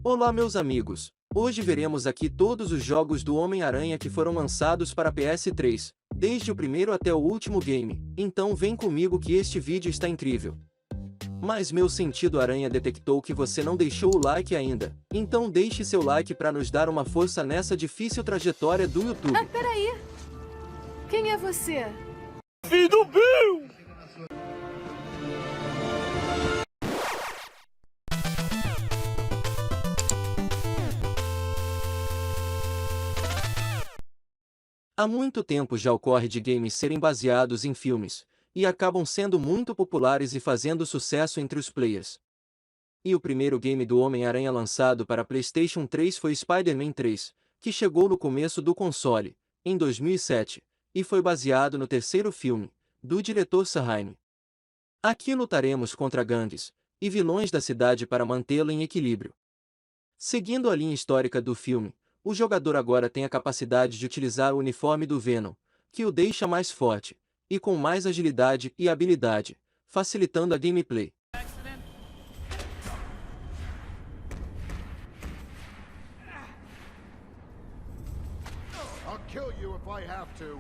Olá meus amigos, hoje veremos aqui todos os jogos do Homem-Aranha que foram lançados para PS3, desde o primeiro até o último game, então vem comigo que este vídeo está incrível. Mas meu sentido aranha detectou que você não deixou o like ainda, então deixe seu like para nos dar uma força nessa difícil trajetória do YouTube. Ah, peraí! Quem é você? Filho do Bill! Há muito tempo já ocorre de games serem baseados em filmes, e acabam sendo muito populares e fazendo sucesso entre os players. E o primeiro game do Homem-Aranha lançado para PlayStation 3 foi Spider-Man 3, que chegou no começo do console, em 2007, e foi baseado no terceiro filme, do diretor Sam Raimi. Aqui lutaremos contra gangues e vilões da cidade para mantê-lo em equilíbrio. Seguindo a linha histórica do filme, o jogador agora tem a capacidade de utilizar o uniforme do Venom, que o deixa mais forte, e com mais agilidade e habilidade, facilitando a gameplay. I'll kill you if I have to.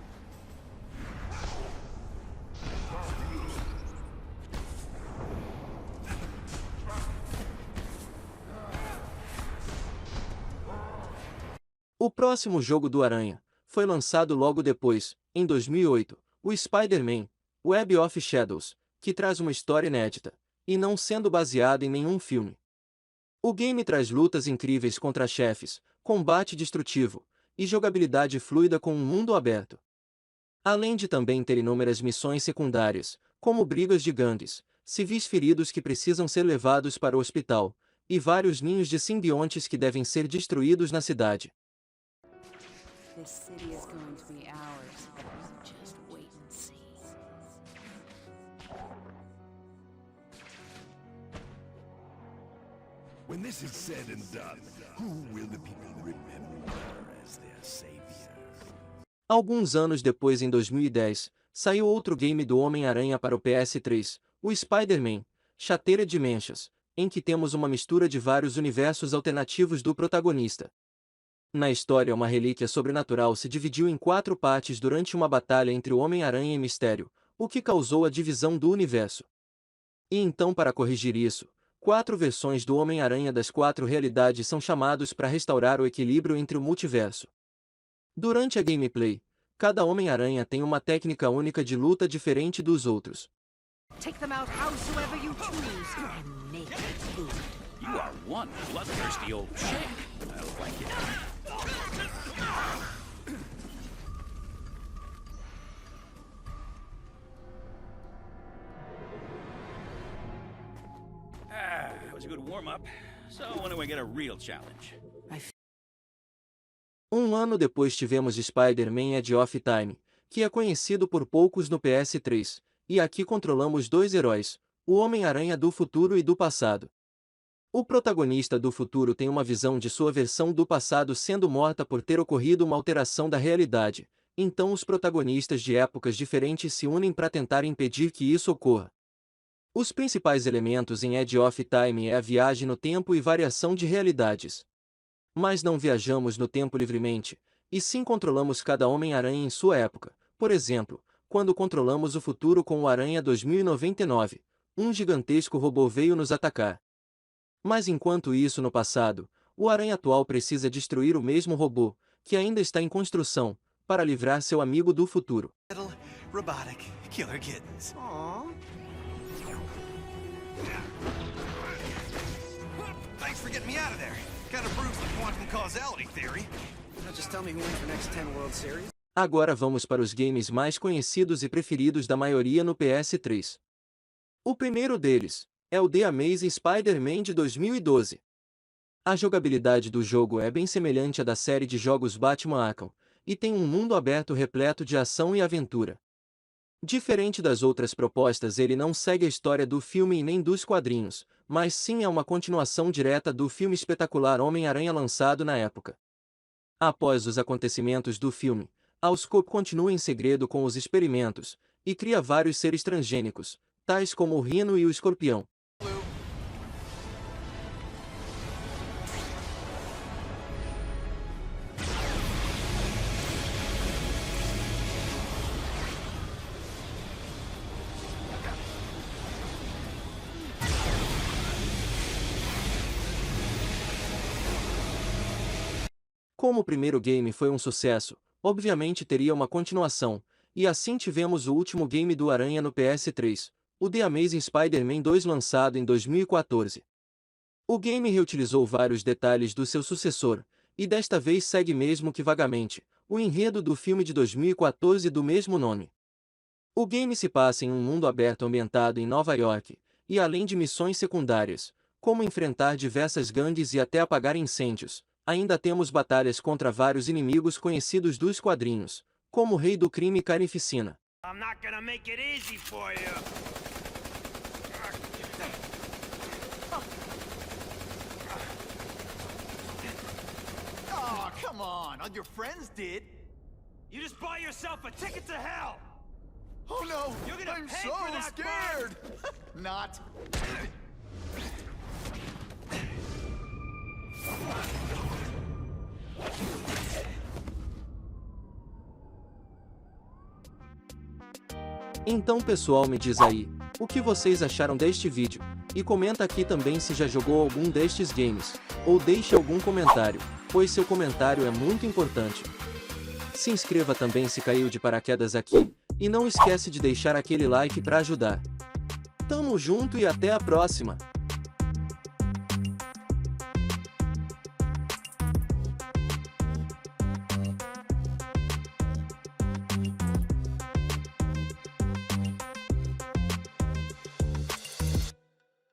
O próximo jogo do Aranha foi lançado logo depois, em 2008, o Spider-Man Web of Shadows, que traz uma história inédita, e não sendo baseado em nenhum filme. O game traz lutas incríveis contra chefes, combate destrutivo, e jogabilidade fluida com um mundo aberto. Além de também ter inúmeras missões secundárias, como brigas de gangues, civis feridos que precisam ser levados para o hospital, e vários ninhos de simbiontes que devem ser destruídos na cidade. This city is going to be ours. Just wait and see. When this is said and done, who will the people remember as their savior? Alguns anos depois, em 2010, saiu outro game do Homem-Aranha para o PS3, o Spider-Man Shattered Dimensions, em que temos uma mistura de vários universos alternativos do protagonista. Na história, uma relíquia sobrenatural se dividiu em 4 partes durante uma batalha entre o Homem-Aranha e Mistério, o que causou a divisão do universo. E então, para corrigir isso, 4 versões do Homem-Aranha das 4 realidades são chamados para restaurar o equilíbrio entre o multiverso. Durante a gameplay, cada Homem-Aranha tem uma técnica única de luta diferente dos outros. Take them out howsoever you choose and make it good. You are one bloodthirsty old chick. I like it. That was a good warm-up. So when do we get a real challenge? Um ano depois tivemos Spider-Man Edge of Time, que é conhecido por poucos no PS3, e aqui controlamos 2 heróis, o Homem-Aranha do futuro e do passado. O protagonista do futuro tem uma visão de sua versão do passado sendo morta por ter ocorrido uma alteração da realidade, então os protagonistas de épocas diferentes se unem para tentar impedir que isso ocorra. Os principais elementos em Edge of Time é a viagem no tempo e variação de realidades. Mas não viajamos no tempo livremente, e sim controlamos cada Homem-Aranha em sua época, por exemplo, quando controlamos o futuro com o Aranha 2099, um gigantesco robô veio nos atacar. Mas enquanto isso no passado, o Aranha atual precisa destruir o mesmo robô, que ainda está em construção, para livrar seu amigo do futuro. Robotic killer kittens. Aww. Thanks for getting me out of there. Kind of proves the quantum causality theory. Now just tell me who wins the next 10 World Series. Agora vamos para os games mais conhecidos e preferidos da maioria no PS3. O primeiro deles é o The Amazing Spider-Man de 2012. A jogabilidade do jogo é bem semelhante à da série de jogos Batman Arkham, e tem um mundo aberto repleto de ação e aventura. Diferente das outras propostas, ele não segue a história do filme e nem dos quadrinhos, mas sim é uma continuação direta do filme espetacular Homem-Aranha lançado na época. Após os acontecimentos do filme, Oscorp continua em segredo com os experimentos, e cria vários seres transgênicos, tais como o Rhino e o Escorpião. Como o primeiro game foi um sucesso, obviamente teria uma continuação, e assim tivemos o último game do Aranha no PS3, o The Amazing Spider-Man 2 lançado em 2014. O game reutilizou vários detalhes do seu sucessor, e desta vez segue mesmo que vagamente o enredo do filme de 2014 do mesmo nome. O game se passa em um mundo aberto ambientado em Nova York, e além de missões secundárias, como enfrentar diversas gangues e até apagar incêndios, ainda temos batalhas contra vários inimigos conhecidos dos quadrinhos, como o Rei do Crime e Carnificina. I'm not gonna make it easy for you. Oh, come on. All your friends did. You just bought yourself a ticket to hell. Oh no! You're gonna I'm pay so for that scared! Not. Então pessoal, me diz aí, o que vocês acharam deste vídeo, e comenta aqui também se já jogou algum destes games, ou deixe algum comentário, pois seu comentário é muito importante. Se inscreva também se caiu de paraquedas aqui, e não esquece de deixar aquele like para ajudar. Tamo junto e até a próxima!